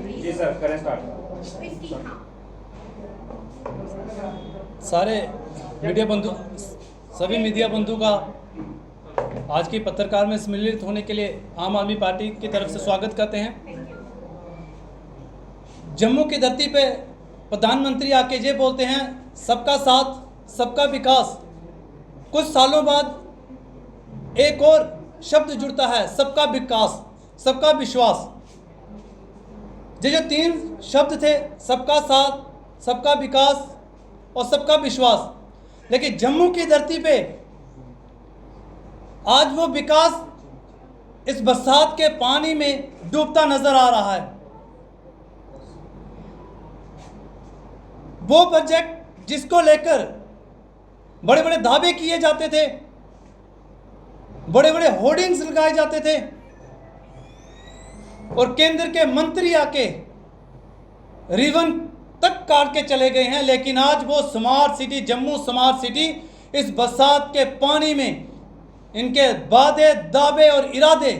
जी sir, करें start. सारे media बंधु, सभी मीडिया बंधु का आज की पत्रकार में सम्मिलित होने के लिए आम आदमी पार्टी की तरफ से स्वागत करते हैं। जम्मू की धरती पे प्रधानमंत्री आके ये बोलते हैं सबका साथ सबका विकास। कुछ सालों बाद एक और शब्द जुड़ता है, सबका विकास, सबका विश्वास। ये जो तीन शब्द थे, सबका साथ, सबका विकास और सबका विश्वास, लेकिन जम्मू की धरती पे आज वो विकास इस बरसात के पानी में डूबता नजर आ रहा है। वो प्रोजेक्ट जिसको लेकर बड़े बड़े दावे किए जाते थे, बड़े बड़े होर्डिंग्स लगाए जाते थे और केंद्र के मंत्री आके रिबन तक काट के चले गए हैं, लेकिन आज वो smart city, Jammu smart city इस बरसात के पानी में इनके वादे, दावे और इरादे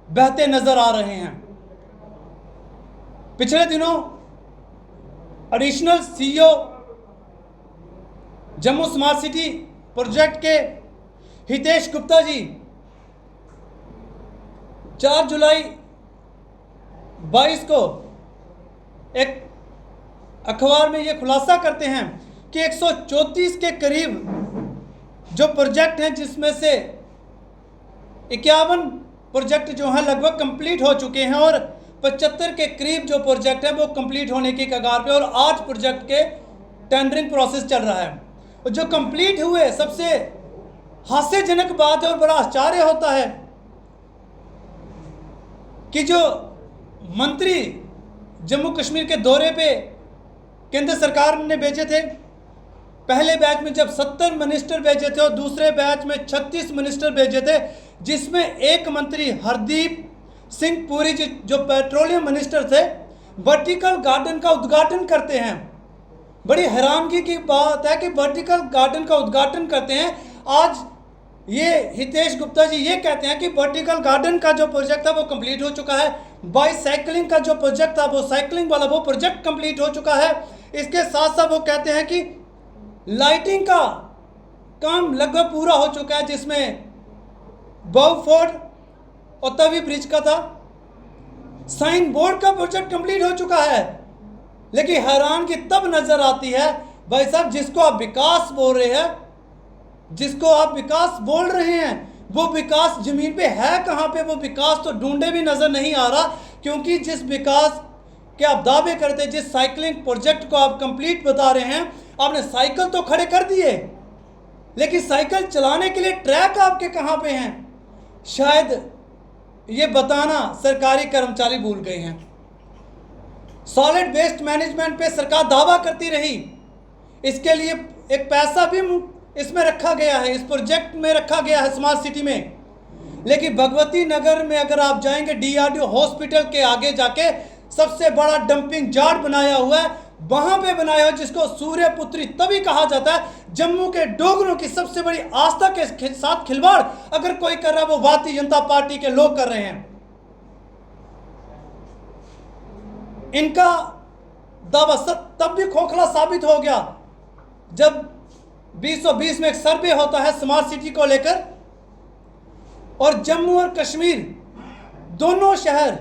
बहते नजर आ रहे हैं। पिछले दिनों additional CEO Jammu smart city project के हितेश गुप्ता जी 4 जुलाई 22 को एक अखबार में ये खुलासा करते हैं कि 134 के करीब जो प्रोजेक्ट हैं, जिसमें से 51 प्रोजेक्ट जो हैं लगभग कंप्लीट हो चुके हैं और 75 के करीब जो प्रोजेक्ट हैं वो कंप्लीट होने की कगार पे और 8 प्रोजेक्ट के टेंडरिंग प्रोसेस चल रहा है। और जो कंप्लीट हुए, सबसे हास्यजनक बात है और बड़ा आश्चर्य होता है कि जो मंत्री जम्मू कश्मीर के दौरे पे केंद्र सरकार ने भेजे थे, पहले बैच में जब 70 मिनिस्टर भेजे थे और दूसरे बैच में 36 मिनिस्टर भेजे थे, जिसमें एक मंत्री हरदीप सिंह पुरी जी जो पेट्रोलियम मिनिस्टर थे, वर्टिकल गार्डन का उद्घाटन करते हैं। बड़ी हैरानगी की बात है कि वर्टिकल गार्डन का उद्घाटन करते हैं। आज ये हितेश गुप्ता जी ये कहते हैं कि वर्टिकल गार्डन का जो प्रोजेक्ट था वो कंप्लीट हो चुका है, बाईसाइकिलिंग का जो प्रोजेक्ट था वो साइकिलिंग वाला वो प्रोजेक्ट कंप्लीट हो चुका है। इसके साथ साथ वो कहते हैं कि लाइटिंग का काम लगभग पूरा हो चुका है, जिसमें बव फोर्ट और तवी ब्रिज का था। साइन बोर्ड का प्रोजेक्ट कंप्लीट हो चुका है। लेकिन हैरानगी तब नजर आती है, भाई साहब, जिसको आप विकास बोल रहे हैं, जिसको आप विकास बोल रहे हैं, वो विकास जमीन पे है कहाँ पे? वो विकास तो ढूंढे भी नजर नहीं आ रहा, क्योंकि जिस विकास के आप दावे करते, जिस साइकिलिंग प्रोजेक्ट को आप कंप्लीट बता रहे हैं, आपने साइकिल तो खड़े कर दिए, लेकिन साइकिल चलाने के लिए ट्रैक आपके कहाँ पे हैं? शायद ये बताना सरकारी कर्मचारी भूल गए हैं। सॉलिड वेस्ट मैनेजमेंट पे सरकार दावा करती रही, इसके लिए एक पैसा भी इसमें रखा गया है, इस प्रोजेक्ट में रखा गया है स्मार्ट सिटी में। लेकिन भगवती नगर में अगर आप जाएंगे, डीआरडीओ हॉस्पिटल के आगे जाके सबसे बड़ा डंपिंग यार्ड बनाया हुआ है, वहां पे बनाया हुआ, जिसको सूर्यपुत्री तभी कहा जाता है। जम्मू के डोगरों की सबसे बड़ी आस्था के साथ खिलवाड़ अगर कोई कर रहा है, वो भारतीय जनता पार्टी के लोग कर रहे हैं। इनका दावा तब भी खोखला साबित हो गया जब 2020 में एक सर्वे होता है स्मार्ट सिटी को लेकर, और जम्मू और कश्मीर दोनों शहर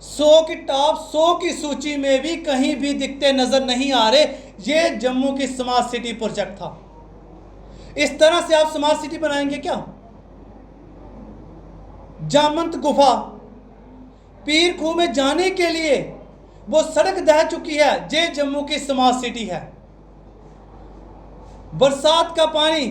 100 की टॉप 100 की सूची में भी कहीं भी दिखते नजर नहीं आ रहे। ये जम्मू की स्मार्ट सिटी प्रोजेक्ट था। इस तरह से आप स्मार्ट सिटी बनाएंगे क्या? जामंत गुफा, पीर खूह में जाने के लिए वो सड़क दह चुकी है, ये जम्मू की स्मार्ट सिटी है। बरसात का पानी,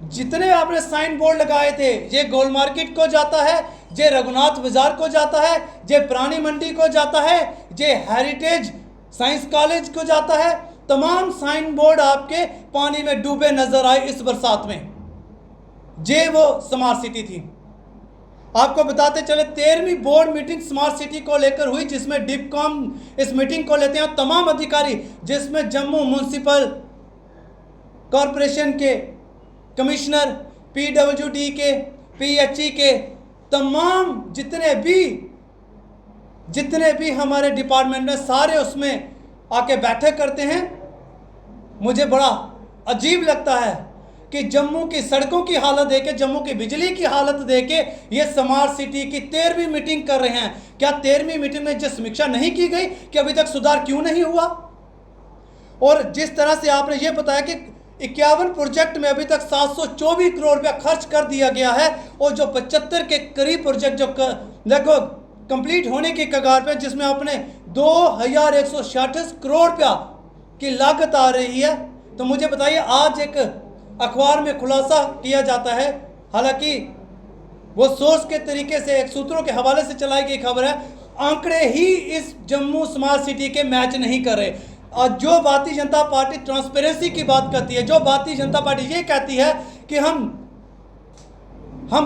जितने आपने साइन बोर्ड लगाए थे, ये गोल मार्केट को जाता है, ये रघुनाथ बाजार को जाता है, ये प्राणी मंडी को जाता है, ये हेरिटेज साइंस कॉलेज को जाता है। तमाम साइन बोर्ड आपके पानी में डूबे नजर आए इस बरसात में। ये वो स्मार्ट सिटी थी। आपको बताते चले 13वीं बोर्ड मीटिंग स्मार्ट सिटी को लेकर हुई, जिसमें डिपकॉम इस मीटिंग को लेते हैं तमाम अधिकारी, जिसमें जम्मू म्युनिसिपल कॉरपोरेशन के कमिश्नर, पीडब्ल्यूडी के, पीएचई के तमाम जितने भी जितने भी हमारे डिपार्टमेंट में सारे उसमें आके बैठक करते हैं। मुझे बड़ा अजीब लगता है कि जम्मू की सड़कों की हालत देख के, जम्मू की बिजली की हालत देख के ये स्मार्ट सिटी की 13वीं मीटिंग कर रहे हैं। क्या 13वीं मीटिंग में जो समीक्षा नहीं की गई कि अभी तक सुधार क्यों नहीं हुआ? और जिस तरह से आपने ये बताया कि 51 प्रोजेक्ट में अभी तक 724 करोड़ रुपया खर्च कर दिया गया है और जो 75 के करीब प्रोजेक्ट जो लगभग कंप्लीट होने की कगार पे, जिसमें अपने 2136 करोड़ रुपया की लागत आ रही है। तो मुझे बताइए, आज एक अखबार में खुलासा किया जाता है, हालांकि वो सोर्स के तरीके से एक सूत्रों के हवाले से चलाई गई खबर है, आंकड़े ही इस जम्मू स्मार्ट सिटी के मैच नहीं कर रहे। और जो भारतीय जनता पार्टी ट्रांसपेरेंसी की बात करती है, जो भारतीय जनता पार्टी ये कहती है कि हम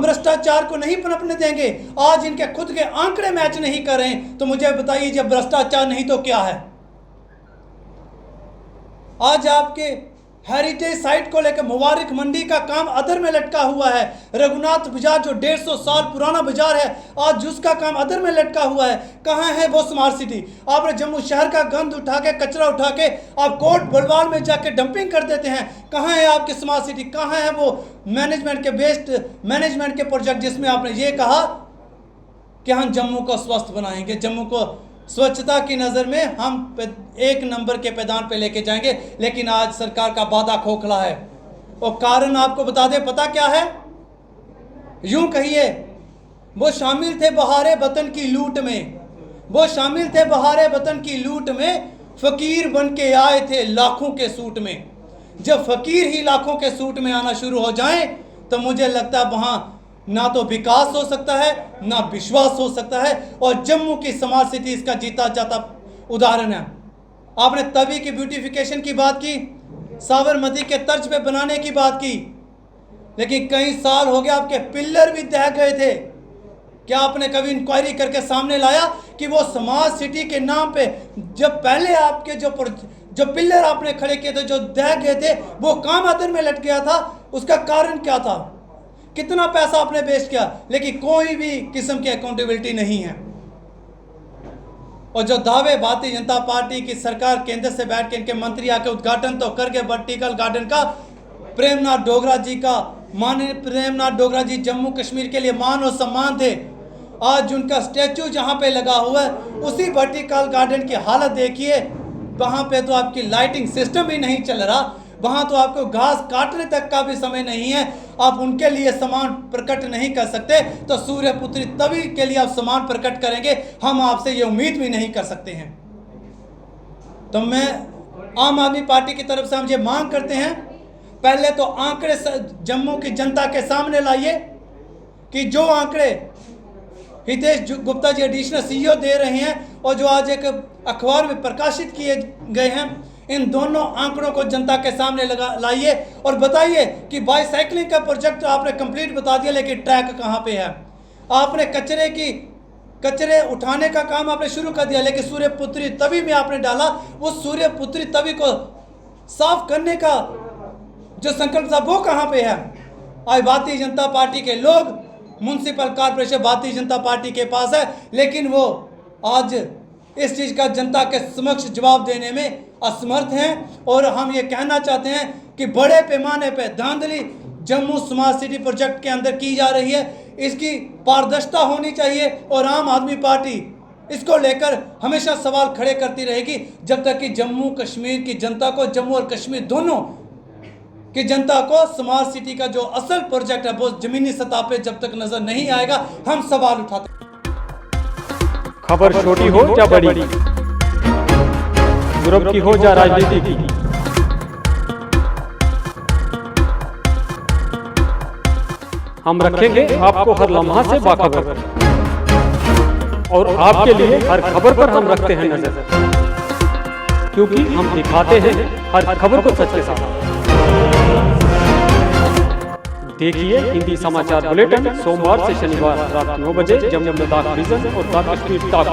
भ्रष्टाचार को नहीं पनपने देंगे, आज इनके खुद के आंकड़े मैच नहीं कर रहे हैं। तो मुझे बताइए, जब भ्रष्टाचार नहीं तो क्या है? आज आपके हेरिटेज साइट को लेकर मुबारक मंडी का काम अधर में लटका हुआ है। रघुनाथ बाजार जो 150 साल पुराना बाजार है, आज उसका काम अधर में लटका हुआ है। कहाँ है वो स्मार्ट सिटी? आपने जम्मू शहर का गंद उठा के, कचरा उठा के आप कोट बलवाल में जाके डंपिंग कर देते हैं। कहाँ है आपकी स्मार्ट सिटी? कहाँ है वो मैनेजमेंट के बेस्ड मैनेजमेंट के प्रोजेक्ट जिसमें आपने ये कहा कि हम जम्मू को स्वस्थ बनाएंगे, जम्मू को स्वच्छता की नज़र में हम 1 नंबर के पैदान पे लेके जाएंगे। लेकिन आज सरकार का वादा खोखला है। और कारण आपको बता दें, पता क्या है? यूं कहिए, वो शामिल थे बहारे वतन की लूट में, वो शामिल थे बहारे वतन की लूट में, फकीर बन के आए थे लाखों के सूट में। जब फकीर ही लाखों के सूट में आना शुरू हो जाए तो मुझे लगता है वहां ना तो विकास हो सकता है, ना विश्वास हो सकता है। और जम्मू की स्मार्ट सिटी इसका जीता जाता उदाहरण है। आपने तवी की ब्यूटिफिकेशन की बात की, साबरमती के तर्ज पे बनाने की बात की, लेकिन कई साल हो गए आपके पिल्लर भी दह गए थे। क्या आपने कभी इंक्वायरी करके सामने लाया कि वो स्मार्ट सिटी के नाम पे जब पहले आपके जो पिल्लर आपने खड़े किए थे, जो दह गए थे, वो काम अधर में लट गया था? उसका कारण क्या था? कितना पैसा आपने वेस्ट किया? लेकिन कोई भी किस्म की अकाउंटेबिलिटी नहीं है। और जो दावे भारतीय जनता पार्टी की सरकार केंद्र से बैठ के इनके मंत्री आके उद्घाटन तो करके वर्टिकल गार्डन का, प्रेमनाथ डोगरा जी का, माननीय प्रेमनाथ डोगरा जी जम्मू कश्मीर के लिए मान और सम्मान थे। आज उनका स्टैचू जहां पे लगा हुआ है, उसी वर्टिकल गार्डन की हालत देखिए। वहां पे तो आपकी लाइटिंग सिस्टम भी नहीं चल रहा, वहां तो आपको घास काटने तक का भी समय नहीं है। आप उनके लिए सम्मान प्रकट नहीं कर सकते, तो सूर्यपुत्री तभी के लिए आप सम्मान प्रकट करेंगे, हम आपसे ये उम्मीद भी नहीं कर सकते हैं। तो मैं आम आदमी पार्टी की तरफ से हम ये मांग करते हैं, पहले तो आंकड़े जम्मू की जनता के सामने लाइए कि जो आंकड़े हितेश गुप्ता जी एडिशनल CEO दे रहे हैं और जो आज एक अखबार में प्रकाशित किए गए हैं, इन दोनों आंकड़ों को जनता के सामने लाइए और बताइए कि बाईसाइकिलिंग का प्रोजेक्ट आपने कंप्लीट बता दिया, लेकिन ट्रैक कहाँ पे है? आपने कचरे उठाने का काम आपने शुरू कर दिया, लेकिन सूर्यपुत्री तवी में आपने डाला, उस सूर्यपुत्री तवी को साफ करने का जो संकल्प था वो कहाँ पे है? आज भारतीय जनता पार्टी के लोग, municipal corporation Bharatiya Janata party के पास है, लेकिन वो आज इस चीज़ का जनता के समक्ष जवाब देने में असमर्थ हैं। और हम ये कहना चाहते हैं कि बड़े पैमाने पे धांधली जम्मू स्मार्ट सिटी प्रोजेक्ट के अंदर की जा रही है, इसकी पारदर्शिता होनी चाहिए। और आम आदमी पार्टी इसको लेकर हमेशा सवाल खड़े करती रहेगी जब तक कि जम्मू कश्मीर की जनता को, जम्मू और कश्मीर दोनों कि जनता को स्मार्ट सिटी का जो असल प्रोजेक्ट है वो जमीनी सतह पे जब तक नजर नहीं आएगा, हम सवाल उठाते। खबर छोटी हो या बड़ी, यूरोप की हो या राजनीति की, हम रखेंगे आपको हर लम्हा से बाखबर। और आपके लिए हर खबर पर हम रखते हैं नजर, क्योंकि हम दिखाते हैं हर खबर को सच के साथ। देखिए हिंदी समाचार बुलेटिन सोमवार से शनिवार रात 9 बजे जम्मू लद्दाख रीजन और कश्मीर टॉक।